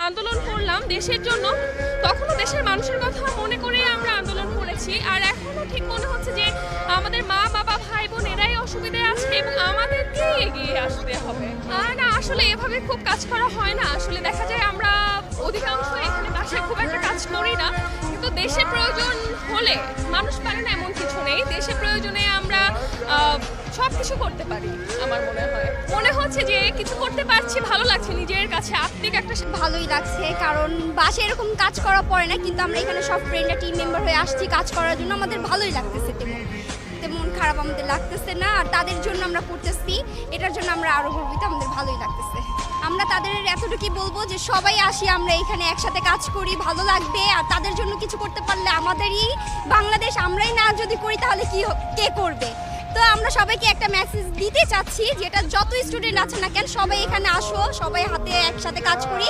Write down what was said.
আন্দোলন করলাম দেশের জন্য, তখনও দেশের মানুষের কথা মনে করে আমরা আন্দোলন করেছি। আর এখনো ঠিক মনে হচ্ছে যে আমাদের মা বাবা ভাই বোন এরাই অসুবিধায় আছে এবং আমাদেরকেই এগিয়ে আসতে হবে। না, আসলে এভাবে খুব কাজ করা হয় না। আসলে দেখা যায় আমরা অধিকাংশ এখানে বাসায় খুব একটা কাজ করি না, কিন্তু দেশের প্রয়োজন হলে মানুষ পারে না এমন কিছু নেই। দেশের প্রয়োজনে আমরা সব কিছু করতে পারি। আমার মনে হচ্ছে যে কিছু করতে পারছি, ভালো লাগছে নিজের কাছে, আত্মিক একটা ভালোই লাগছে, কারণ বাসে এরকম কাজ করা পড়ে না, কিন্তু আমরা এখানে সব ফ্রেন্ডরা টিম মেম্বার হয়ে আসছি কাজ করার জন্য। আমাদের ভালোই লাগতেছে, তেমন খারাপ আমাদের লাগতেছে না। আর তাদের জন্য আমরা করতেছি, এটার জন্য আমরা আরো গর্বিত, আমাদের ভালোই লাগতেছে। আমরা তাদের এতটুকুই বলবো যে সবাই আসি, আমরা এখানে একসাথে কাজ করি, ভালো লাগবে। আর তাদের জন্য কিছু করতে পারলে আমাদেরই বাংলাদেশ, আমরাই না যদি করি তাহলে কে করবে? তো আমরা সবাইকে একটা মেসেজ দিতে চাচ্ছি, যেটা যত স্টুডেন্ট আছে না কেন সবাই এখানে আসো, সবাই হাতে একসাথে কাজ করি।